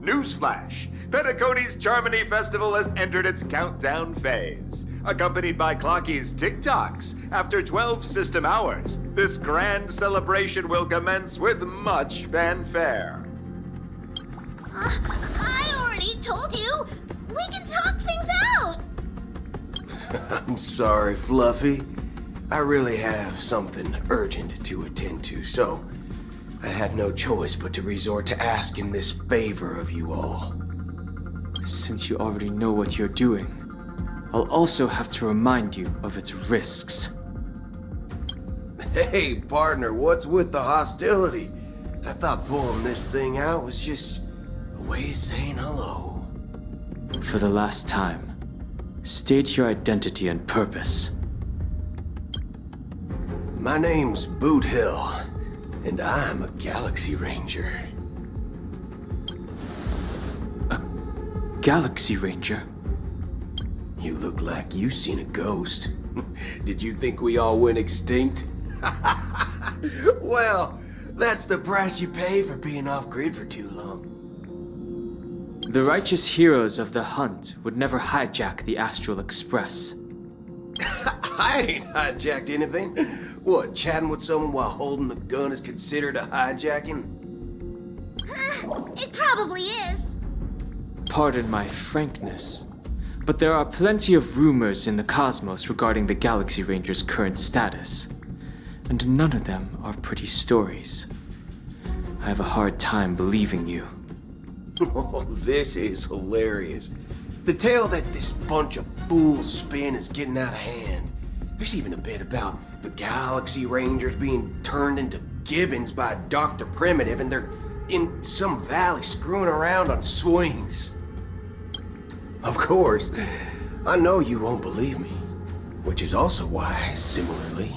Newsflash! Penacony's Charmony Festival has entered its countdown phase. Accompanied by Clocky's TikToks, after 12 system hours, this grand celebration will commence with much fanfare. I already told you! We can talk things out! I'm sorry, Fluffy. I really have something urgent to attend to, so I had no choice but to resort to asking this favor of you all. Since you already know what you're doing, I'll also have to remind you of its risks. Hey, partner, what's with the hostility? I thought pulling this thing out was just a way of saying hello. For the last time, state your identity and purpose. My name's Boot Hill, and I'm a Galaxy Ranger. A Galaxy Ranger? You look like you seen a ghost. Did you think we all went extinct? Well, that's the price you pay for being off-grid for too long. The righteous heroes of the hunt would never hijack the Astral Express. I ain't hijacked anything. What, chatting with someone while holding the gun is considered a hijacking? It probably is. Pardon my frankness, but there are plenty of rumors in the cosmos regarding the Galaxy Ranger's current status, and none of them are pretty stories. I have a hard time believing you. Oh, this is hilarious. The tale that this bunch of fools spin is getting out of hand. There's even a bit about the Galaxy Rangers being turned into gibbons by Dr. Primitive, and they're in some valley screwing around on swings. Of course, I know you won't believe me, which is also why, similarly,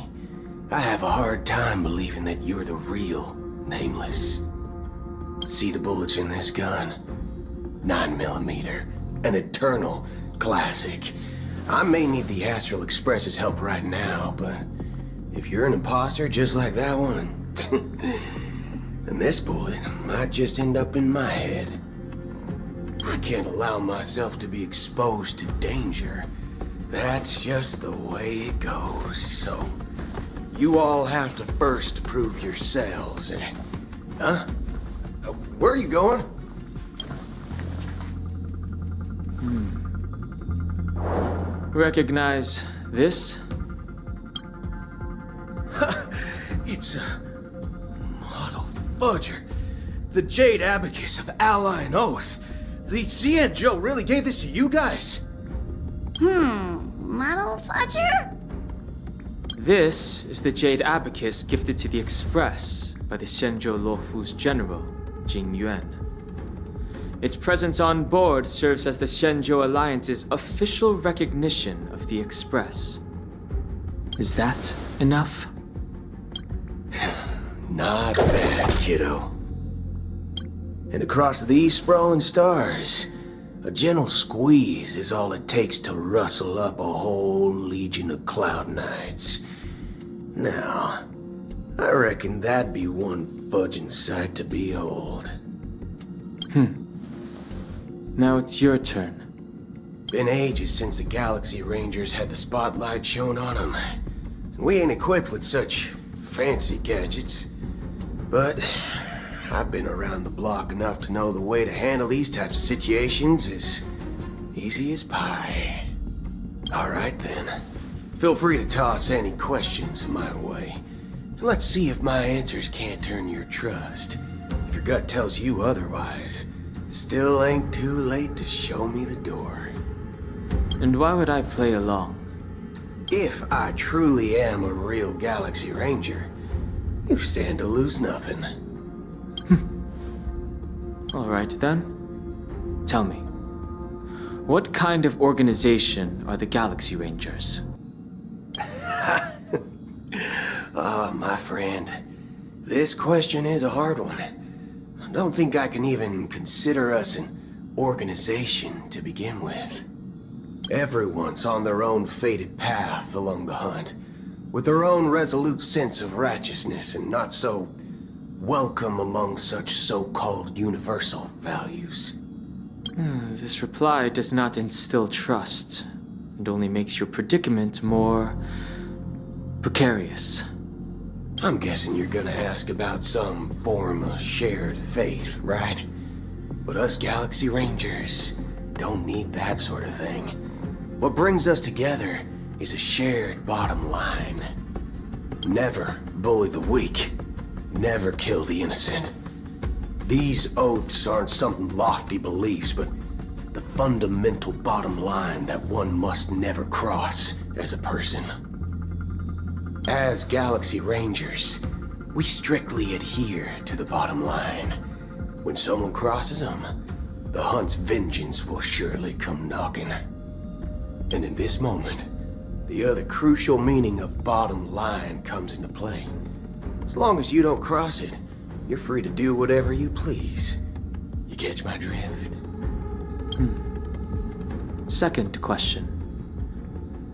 I have a hard time believing that you're the real Nameless. See the bullets in this gun? 9mm, an eternal classic. I may need the Astral Express's help right now, but if you're an imposter just like that one, then this bullet might just end up in my head. I can't allow myself to be exposed to danger. That's just the way it goes, so you all have to first prove yourselves. Huh? Where are you going? Recognize this? It's a model fudger. The Jade Abacus of Ally and Oath. The CN Joe really gave this to you guys? Model fudger? This is the Jade Abacus gifted to the Express by the Shenzhou Luofu's general, Jing Yuan. Its presence on board serves as the Shenzhou Alliance's official recognition of the Express. Is that enough? Not bad, kiddo. And across these sprawling stars, a gentle squeeze is all it takes to rustle up a whole legion of Cloud Knights. Now, I reckon that'd be one fudging sight to behold. Now it's your turn. Been ages since the Galaxy Rangers had the spotlight shown on them. And we ain't equipped with such fancy gadgets. But I've been around the block enough to know the way to handle these types of situations is easy as pie. Alright then. Feel free to toss any questions my way. Let's see if my answers can't turn your trust. If your gut tells you otherwise, still ain't too late to show me the door. And why would I play along? If I truly am a real Galaxy Ranger, you stand to lose nothing. Alright then. Tell me, what kind of organization are the Galaxy Rangers? My friend, this question is a hard one. I don't think I can even consider us an organization to begin with. Everyone's on their own fated path along the hunt, with their own resolute sense of righteousness and not so welcome among such so-called universal values? This reply does not instill trust. It only makes your predicament more precarious. I'm guessing you're gonna ask about some form of shared faith, right? But us Galaxy Rangers don't need that sort of thing. What brings us together is a shared bottom line. Never bully the weak. Never kill the innocent. These oaths aren't some lofty beliefs, but the fundamental bottom line that one must never cross as a person. As Galaxy Rangers, we strictly adhere to the bottom line. When someone crosses them, the hunt's vengeance will surely come knocking. And in this moment, the other crucial meaning of bottom line comes into play. As long as you don't cross it, you're free to do whatever you please. You catch my drift? Second question.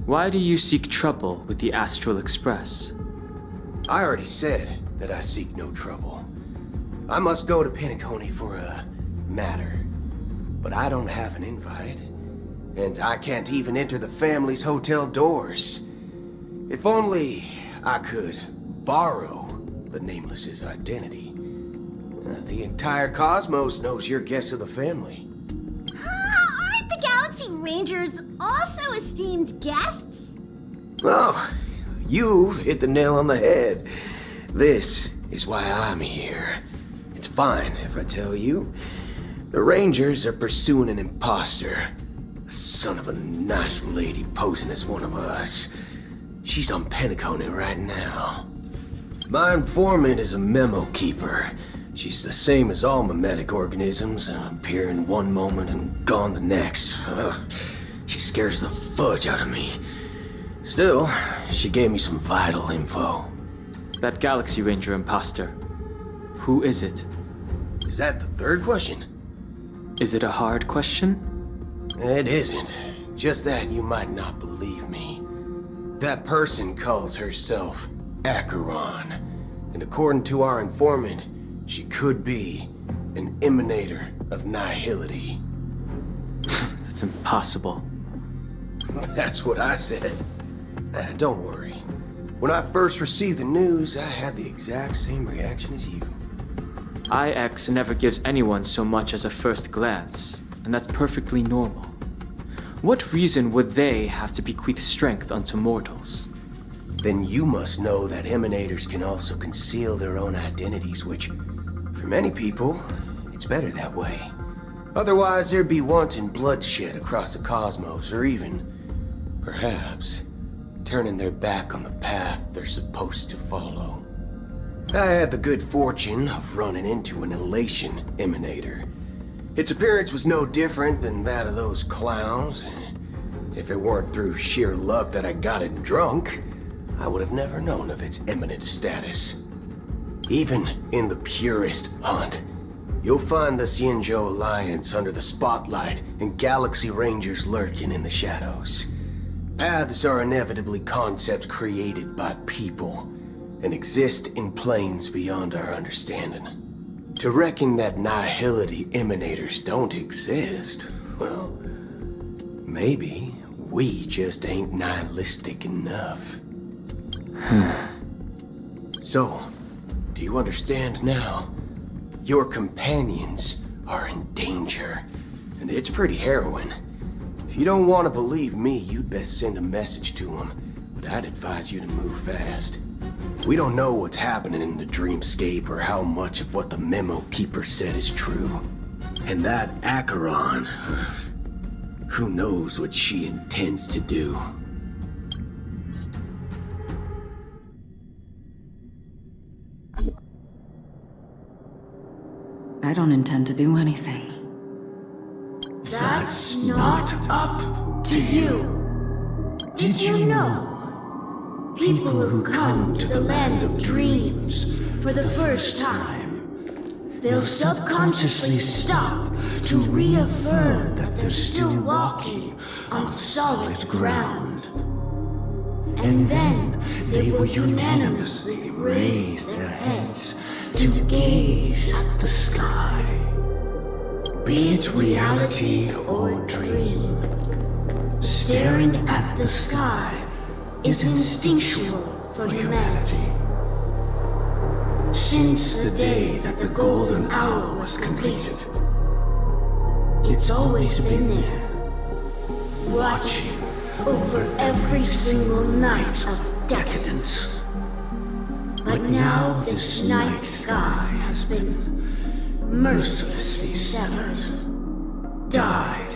Why do you seek trouble with the Astral Express? I already said that I seek no trouble. I must go to Penacony for a matter. But I don't have an invite. And I can't even enter the family's hotel doors. If only I could borrow the Nameless's identity. The entire cosmos knows you're guests of the family. Aren't the Galaxy Rangers also esteemed guests? Well, you've hit the nail on the head. This is why I'm here. It's fine if I tell you. The Rangers are pursuing an imposter. A son of a nice lady posing as one of us. She's on Penacony right now. My informant is a memo keeper. She's the same as all mimetic organisms, appearing one moment and gone the next. She scares the fudge out of me. Still, she gave me some vital info. That Galaxy Ranger imposter. Who is it? Is that the third question? Is it a hard question? It isn't. Just that you might not believe me. That person calls herself Acheron. And according to our informant, she could be an emanator of nihility. That's impossible. That's what I said. Don't worry. When I first received the news, I had the exact same reaction as you. IX never gives anyone so much as a first glance, and that's perfectly normal. What reason would they have to bequeath strength unto mortals? Then you must know that emanators can also conceal their own identities, which, for many people, it's better that way. Otherwise, there'd be wanton bloodshed across the cosmos, or even, perhaps, turning their back on the path they're supposed to follow. I had the good fortune of running into an elation emanator. Its appearance was no different than that of those clowns. If it weren't through sheer luck that I got it drunk, I would have never known of its eminent status. Even in the purest hunt, you'll find the Xianzhou Alliance under the spotlight and Galaxy Rangers lurking in the shadows. Paths are inevitably concepts created by people and exist in planes beyond our understanding. To reckon that nihility emanators don't exist, well, maybe we just ain't nihilistic enough. So, do you understand now? Your companions are in danger, and it's pretty harrowing. If you don't want to believe me, you'd best send a message to them, but I'd advise you to move fast. We don't know what's happening in the dreamscape or how much of what the memo keeper said is true. And that Acheron, who knows what she intends to do. I don't intend to do anything. That's not up to you. Did you know? People who come to the land of dreams for the first time, they'll subconsciously stop to reaffirm that they're still walking on solid ground. And then they will unanimously raise their heads to gaze at the sky. Be it reality or dream, staring at the sky is instinctual for humanity. Since the day that the golden hour was completed, it's always been there, watching over every single night of decadence. But now this night sky has been mercilessly severed, dyed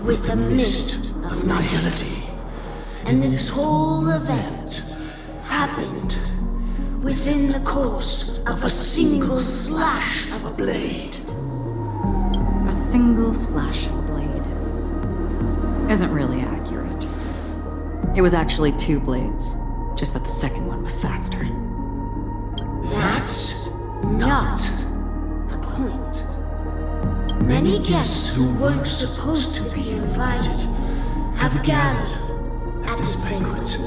with the mist of nihility. And this whole event happened within the course of a single slash of a blade. A single slash of a blade isn't really accurate. It was actually 2 blades, just that the second one was faster. That's not the point. Many guests who weren't supposed to be invited have gathered at this banquet.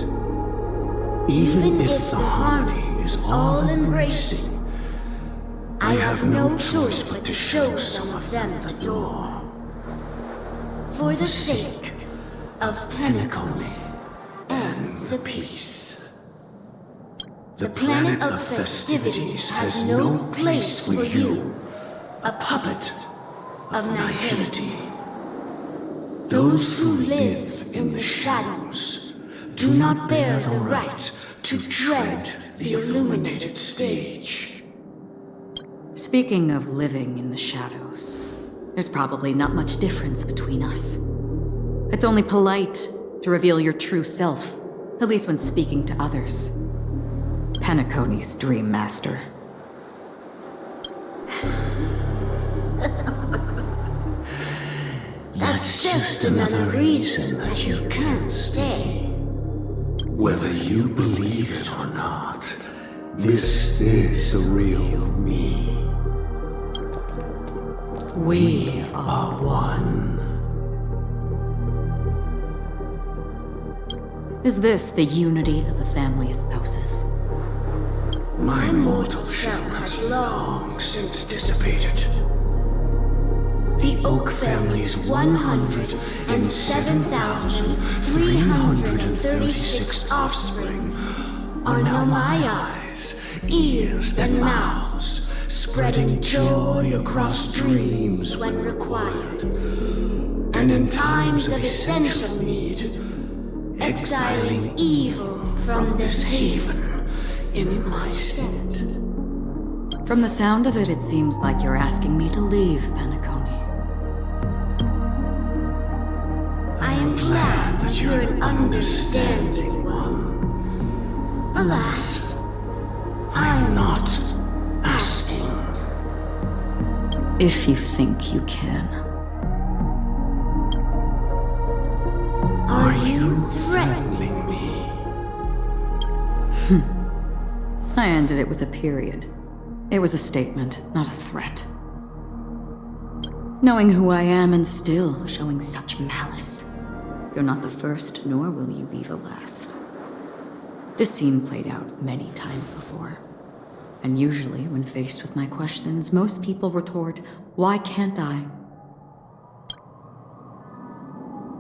Even if the harmony is all-embracing, I have no choice but to show some of them the door. For the sake of Penacony and the peace. The planet of festivities has no place for you, a puppet of nihility. Those who live in the shadows do not bear the right to tread the illuminated stage. Speaking of living in the shadows, there's probably not much difference between us. It's only polite to reveal your true self, at least when speaking to others. Penacony's Dream Master. That's just another reason that you can't stay. Whether you believe it or not, this is the real me. We are one. Is this the unity that the family espouses? My mortal shell has long since dissipated. The Oak family's 107,336 offspring are now my eyes, ears, and mouths, spreading joy across dreams when required, and in times of essential need, exiling evil from this haven in my stead. From the sound of it, it seems like you're asking me to leave, Penacony. I am glad that you're an understanding one. Alas, I'm not asking. If you think you can. Are you threatening me? I ended it with a period. It was a statement, not a threat. Knowing who I am and still showing such malice. You're not the first, nor will you be the last. This scene played out many times before. And usually, when faced with my questions, most people retort, "Why can't I?"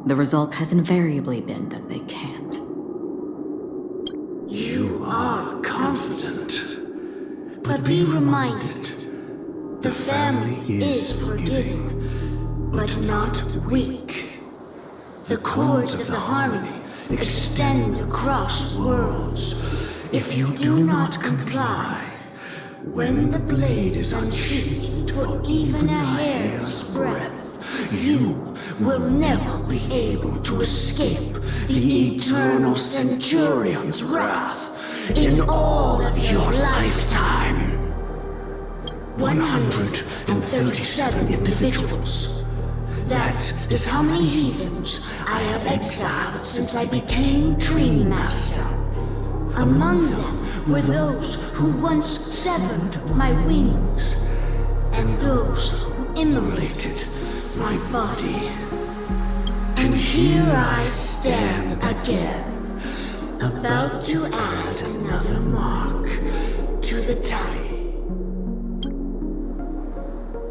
The result has invariably been that they can't. You are confident. But be reminded, the family is forgiving, but not weak. The cords of the harmony extend across worlds. If you do not comply, when the blade is unsheathed for even a hair's breadth, you will never be able to escape the eternal Centurion's wrath in all of your lifetime. 137 individuals. That is how many heathens I have exiled since I became Dream Master. Among them were those who once severed my wings, and those who immolated my body. And here I stand again, about to add another mark to the tally.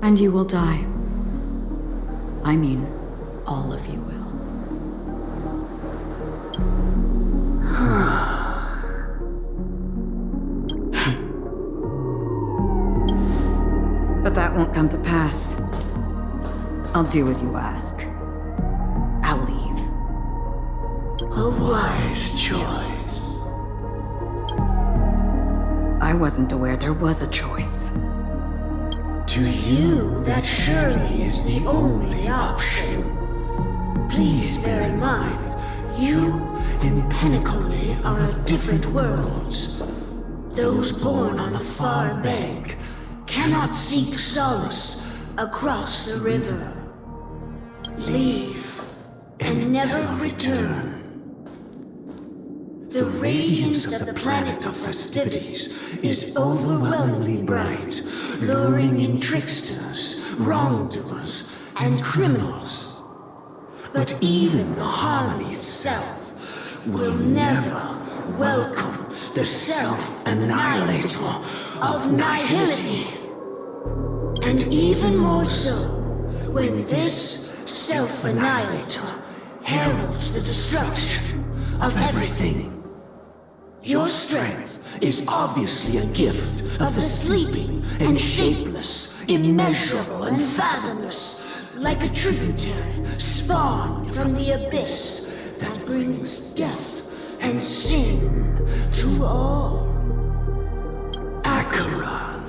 And you will die. I mean, all of you will. But that won't come to pass. I'll do as you ask. I'll leave. A wise choice. I wasn't aware there was a choice. To you, that surely is the only option. Please bear in mind, you and Penacony are of different worlds. Those born on the far bank cannot seek solace across the river. Leave and never return. The radiance of the planet of festivities is overwhelmingly bright, luring in tricksters, wrongdoers, and criminals. But even the harmony itself will never welcome the self-annihilator of nihility. And even more so, when this self-annihilator heralds the destruction of everything. Your strength is obviously a gift of the sleeping and shapeless, immeasurable and fathomless, like a tributary spawned from the abyss that brings death and sin to all. Acheron,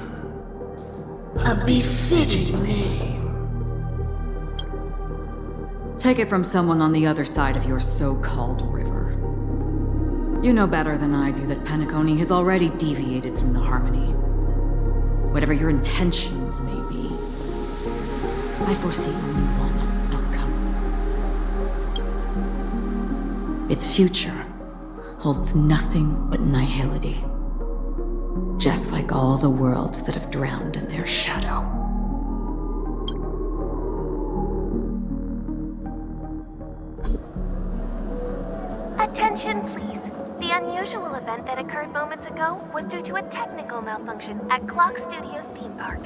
a befitting name. Take it from someone on the other side of your so-called river. You know better than I do that Penacony has already deviated from the harmony. Whatever your intentions may be, I foresee only one outcome. Its future holds nothing but nihility. Just like all the worlds that have drowned in their shadow. Attention, please. The unusual event that occurred moments ago was due to a technical malfunction at Clock Studios theme park.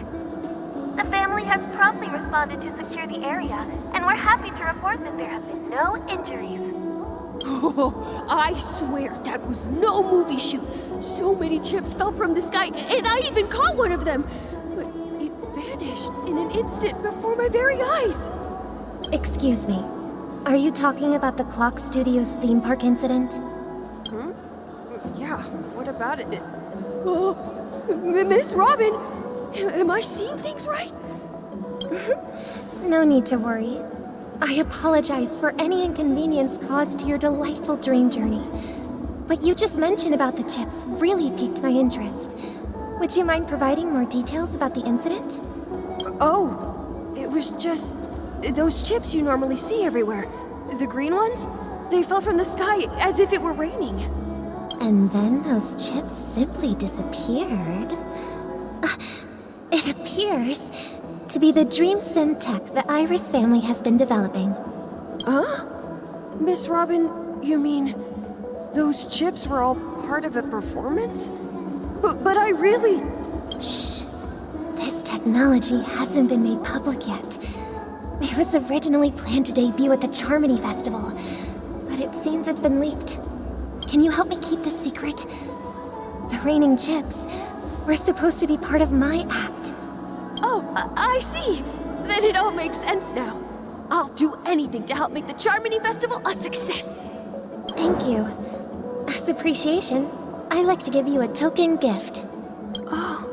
The family has promptly responded to secure the area, and we're happy to report that there have been no injuries. Oh, I swear that was no movie shoot. So many chips fell from the sky, and I even caught one of them. But it vanished in an instant before my very eyes. Excuse me. Are you talking about the Clock Studios theme park incident? Yeah, what about it? Oh, Miss Robin, am I seeing things right? No need to worry. I apologize for any inconvenience caused to your delightful dream journey. What you just mentioned about the chips really piqued my interest. Would you mind providing more details about the incident? Oh, it was just those chips you normally see everywhere. The green ones? They fell from the sky as if it were raining. And then those chips simply disappeared. It appears to be the dream sim tech the Iris family has been developing. Huh? Miss Robin, you mean those chips were all part of a performance? But I really... Shh. This technology hasn't been made public yet. It was originally planned to debut at the Charmony Festival, but it seems it's been leaked. Can you help me keep this secret? The raining chips were supposed to be part of my act. Oh, I see. Then it all makes sense now. I'll do anything to help make the Charmony Festival a success. Thank you. As appreciation, I'd like to give you a token gift. Oh,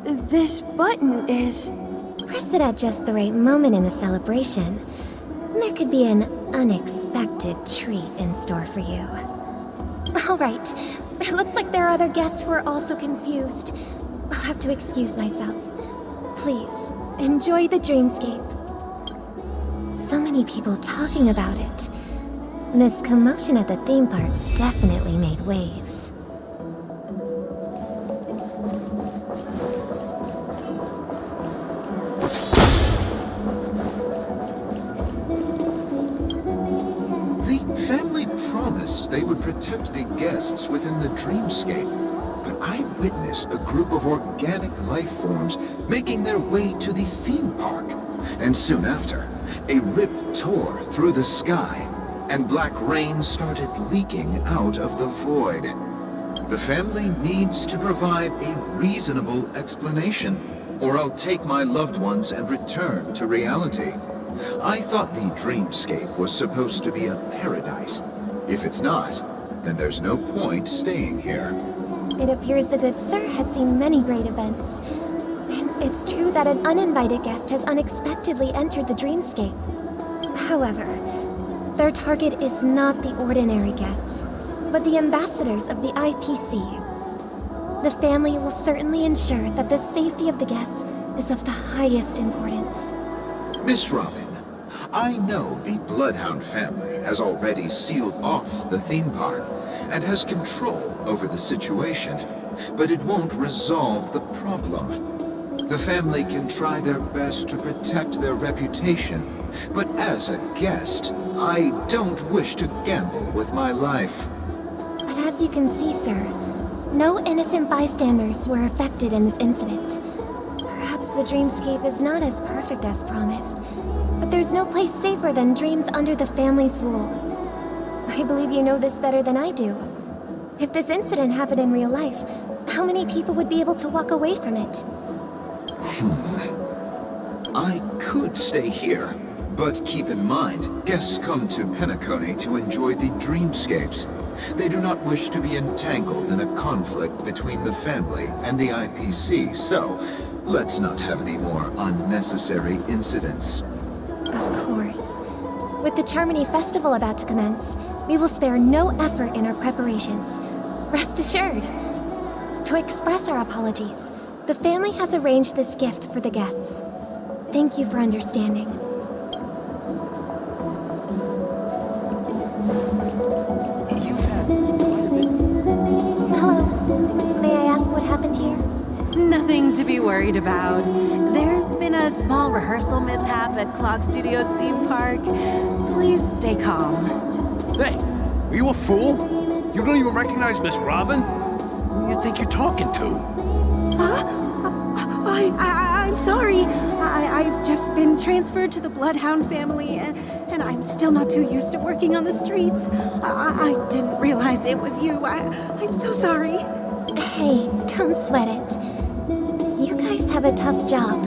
this button is... Press it at just the right moment in the celebration. There could be an unexpected treat in store for you. All right. It looks like there are other guests who are also confused. I'll have to excuse myself. Please, enjoy the dreamscape. So many people talking about it. This commotion at the theme park definitely made waves. The family promised they would protect the guests within the dreamscape. but I witnessed a group of organic life forms making their way to the theme park. And soon after, a rip tore through the sky, and black rain started leaking out of the void. The family needs to provide a reasonable explanation, or I'll take my loved ones and return to reality. I thought the dreamscape was supposed to be a paradise. If it's not, then there's no point staying here. It appears the good sir has seen many great events. And it's true that an uninvited guest has unexpectedly entered the dreamscape. However, their target is not the ordinary guests, but the ambassadors of the IPC. The family will certainly ensure that the safety of the guests is of the highest importance. Miss Robin, I know the Bloodhound family has already sealed off the theme park and has control over the situation, but it won't resolve the problem. The family can try their best to protect their reputation, but as a guest, I don't wish to gamble with my life. But as you can see, sir, no innocent bystanders were affected in this incident. Perhaps the dreamscape is not as perfect as promised, but there's no place safer than dreams under the family's rule. I believe you know this better than I do. If this incident happened in real life, how many people would be able to walk away from it? I could stay here, but keep in mind, guests come to Penacony to enjoy the dreamscapes. They do not wish to be entangled in a conflict between the family and the IPC, so let's not have any more unnecessary incidents. Of course. With the Charmony Festival about to commence, we will spare no effort in our preparations. Rest assured. To express our apologies, the family has arranged this gift for the guests. Thank you for understanding. You've had quite a bit. Hello. May I ask what happened here? Nothing to be worried about. There's been a small rehearsal mishap at Clock Studios theme park. Please stay calm. Hey, are you a fool? You don't even recognize Miss Robin? Who do you think you're talking to? I'm sorry. I've just been transferred to the Bloodhound family, and I'm still not too used to working on the streets. I didn't realize it was you. I'm so sorry. Hey, don't sweat it. You guys have a tough job.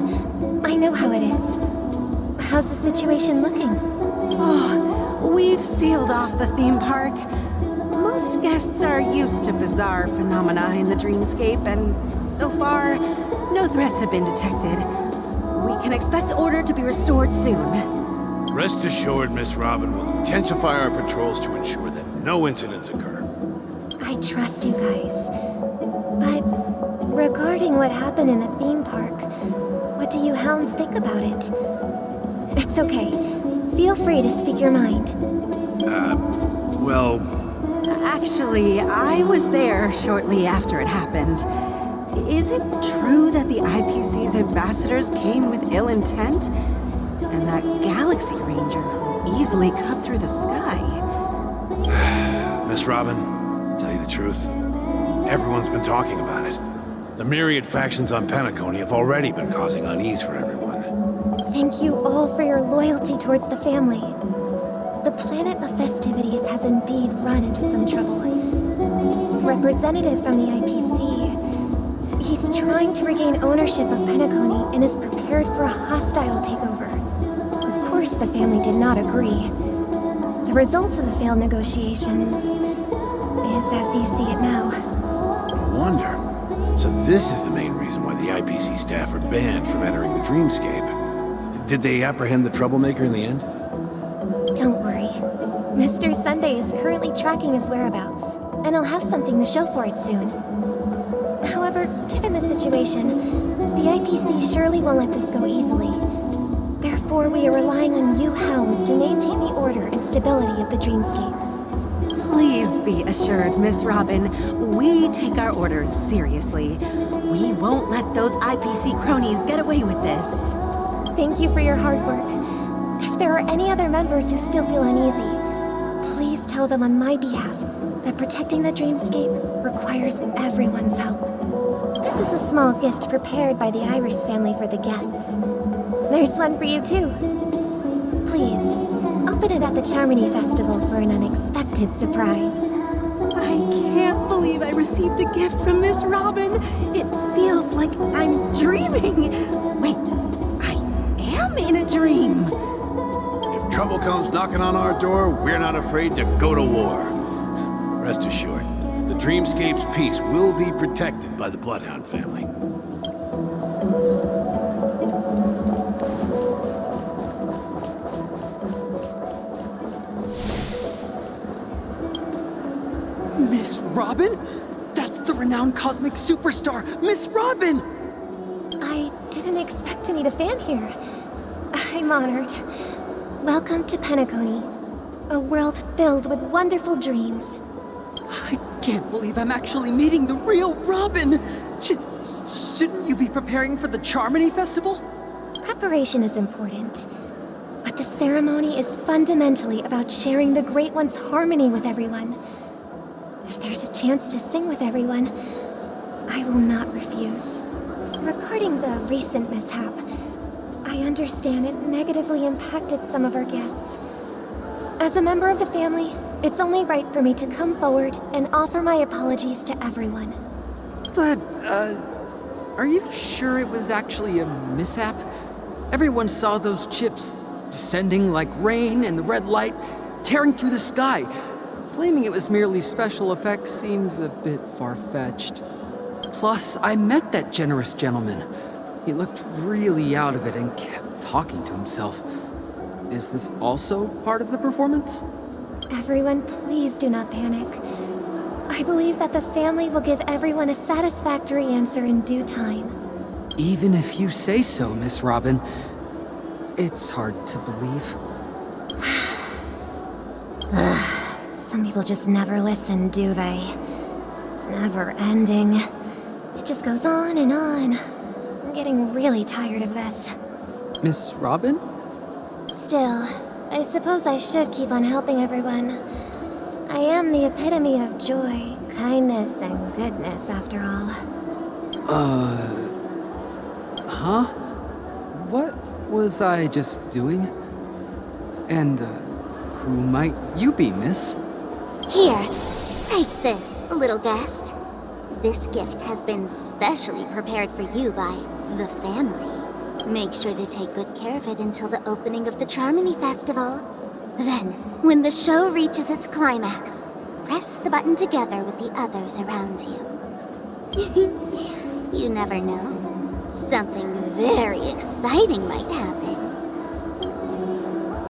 I know how it is. How's the situation looking? Oh, we've sealed off the theme park. Most guests are used to bizarre phenomena in the dreamscape, and so far, no threats have been detected. We can expect order to be restored soon. Rest assured, Miss Robin will intensify our patrols to ensure that no incidents occur. I trust you guys. But regarding what happened in the theme park, what do you hounds think about it? It's okay. Feel free to speak your mind. Well... Actually, I was there shortly after it happened. Is it true that the IPC's ambassadors came with ill intent? And that Galaxy Ranger who easily cut through the sky? Miss Robin, tell you the truth, everyone's been talking about it. The myriad factions on Penacony have already been causing unease for everyone. Thank you all for your loyalty towards the family. The planet of festivities has indeed run into some trouble. The representative from the IPC, he's trying to regain ownership of Penacony and is prepared for a hostile takeover. Of course, the family did not agree. The result of the failed negotiations is as you see it now. No wonder. So this is the main reason why the IPC staff are banned from entering the dreamscape. Did they apprehend the troublemaker in the end? Don't worry. Mr. Sunday is currently tracking his whereabouts, and he'll have something to show for it soon. However, given the situation, the IPC surely won't let this go easily. Therefore, we are relying on you hounds to maintain the order and stability of the dreamscape. Please be assured, Miss Robin, we take our orders seriously. We won't let those IPC cronies get away with this. Thank you for your hard work. If there are any other members who still feel uneasy, please tell them on my behalf that protecting the dreamscape requires everyone's help. This is a small gift prepared by the Iris family for the guests. There's one for you too. Please, open it at the Charmony Festival for an unexpected surprise. I can't believe I received a gift from Miss Robin. It feels like I'm dreaming. Wait, I am in a dream. If trouble comes knocking on our door, we're not afraid to go to war. Rest assured, the Dreamscape's peace will be protected by the Bloodhound family. Miss Robin? That's the renowned cosmic superstar, Miss Robin! I didn't expect to meet a fan here. I'm honored. Welcome to Penacony, a world filled with wonderful dreams. I can't believe I'm actually meeting the real Robin! Shouldn't you be preparing for the Charmony Festival? Preparation is important, but the ceremony is fundamentally about sharing the Great One's harmony with everyone. If there's a chance to sing with everyone, I will not refuse. Regarding the recent mishap, I understand it negatively impacted some of our guests. As a member of the family, it's only right for me to come forward and offer my apologies to everyone. But, are you sure it was actually a mishap? Everyone saw those chips descending like rain and the red light tearing through the sky. Claiming it was merely special effects seems a bit far-fetched. Plus, I met that generous gentleman. He looked really out of it and kept talking to himself. Is this also part of the performance? Everyone, please do not panic. I believe that the family will give everyone a satisfactory answer in due time. Even if you say so, Miss Robin, it's hard to believe. Some people just never listen, do they? It's never ending. It just goes on and on. I'm getting really tired of this. Miss Robin? Still, I suppose I should keep on helping everyone. I am the epitome of joy, kindness, and goodness, after all. Huh? What was I just doing? And, who might you be, miss? Here, take this, little guest. This gift has been specially prepared for you by the family. Make sure to take good care of it until the opening of the Charmony Festival. Then, when the show reaches its climax, press the button together with the others around you. You never know. Something very exciting might happen.